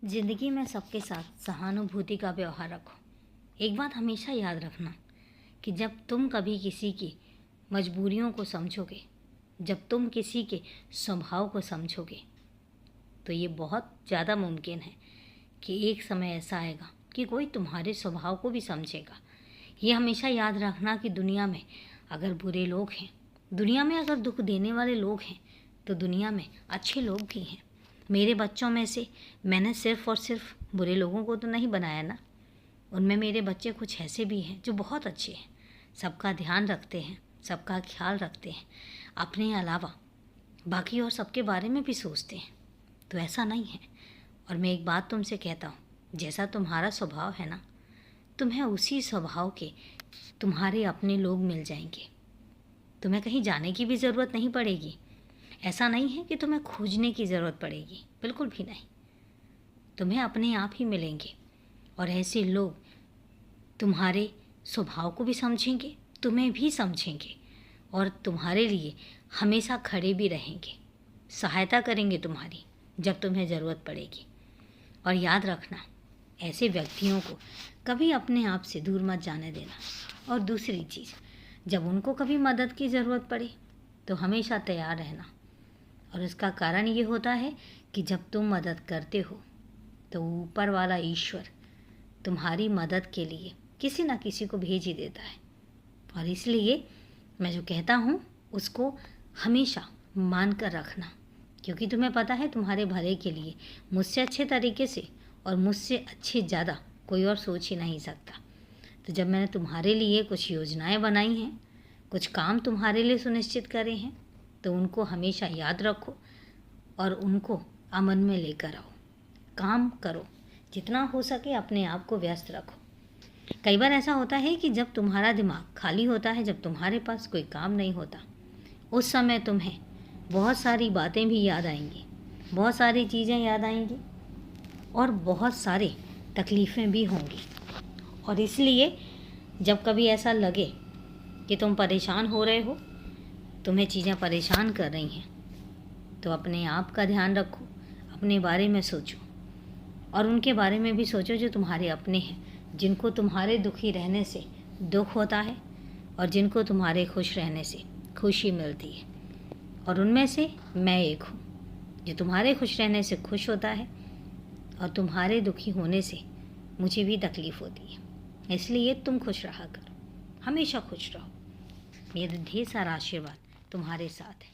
ज़िंदगी में सबके साथ सहानुभूति का व्यवहार रखो। एक बात हमेशा याद रखना कि जब तुम कभी किसी की मजबूरियों को समझोगे, जब तुम किसी के स्वभाव को समझोगे, तो ये बहुत ज़्यादा मुमकिन है कि एक समय ऐसा आएगा कि कोई तुम्हारे स्वभाव को भी समझेगा। ये हमेशा याद रखना कि दुनिया में अगर बुरे लोग हैं, दुनिया में अगर दुख देने वाले लोग हैं, तो दुनिया में अच्छे लोग भी हैं। मेरे बच्चों में से मैंने सिर्फ़ और सिर्फ बुरे लोगों को तो नहीं बनाया ना। उनमें मेरे बच्चे कुछ ऐसे भी हैं जो बहुत अच्छे हैं, सबका ध्यान रखते हैं, सबका ख्याल रखते हैं, अपने अलावा बाकी और सबके बारे में भी सोचते हैं। तो ऐसा नहीं है। और मैं एक बात तुमसे कहता हूँ, जैसा तुम्हारा स्वभाव है ना, तुम्हें उसी स्वभाव के तुम्हारे अपने लोग मिल जाएंगे। तुम्हें कहीं जाने की भी ज़रूरत नहीं पड़ेगी। ऐसा नहीं है कि तुम्हें खोजने की ज़रूरत पड़ेगी, बिल्कुल भी नहीं। तुम्हें अपने आप ही मिलेंगे और ऐसे लोग तुम्हारे स्वभाव को भी समझेंगे, तुम्हें भी समझेंगे और तुम्हारे लिए हमेशा खड़े भी रहेंगे, सहायता करेंगे तुम्हारी जब तुम्हें ज़रूरत पड़ेगी। और याद रखना, ऐसे व्यक्तियों को कभी अपने आप से दूर मत जाने देना। और दूसरी चीज़, जब उनको कभी मदद की ज़रूरत पड़े तो हमेशा तैयार रहना। और इसका कारण ये होता है कि जब तुम मदद करते हो तो ऊपर वाला ईश्वर तुम्हारी मदद के लिए किसी न किसी को भेज ही देता है। और इसलिए मैं जो कहता हूँ उसको हमेशा मान कर रखना, क्योंकि तुम्हें पता है तुम्हारे भले के लिए मुझसे अच्छे तरीके से और मुझसे अच्छे ज़्यादा कोई और सोच ही नहीं सकता। तो जब मैंने तुम्हारे लिए कुछ योजनाएं बनाई हैं, कुछ काम तुम्हारे लिए सुनिश्चित करे हैं, तो उनको हमेशा याद रखो और उनको अमन में लेकर आओ। काम करो, जितना हो सके अपने आप को व्यस्त रखो। कई बार ऐसा होता है कि जब तुम्हारा दिमाग खाली होता है, जब तुम्हारे पास कोई काम नहीं होता, उस समय तुम्हें बहुत सारी बातें भी याद आएंगी, बहुत सारी चीज़ें याद आएंगी और बहुत सारी तकलीफ़ें भी होंगी। और इसलिए जब कभी ऐसा लगे कि तुम परेशान हो रहे हो, तुम्हें चीज़ें परेशान कर रही हैं, तो अपने आप का ध्यान रखो, अपने बारे में सोचो और उनके बारे में भी सोचो जो तुम्हारे अपने हैं, जिनको तुम्हारे दुखी रहने से दुख होता है और जिनको तुम्हारे खुश रहने से खुशी मिलती है। और उनमें से मैं एक हूँ जो तुम्हारे खुश रहने से खुश होता है और तुम्हारे दुखी होने से मुझे भी तकलीफ़ होती है। इसलिए तुम खुश रहा करो, हमेशा खुश रहो। मेरा ढेर सारा आशीर्वाद तुम्हारे साथ है।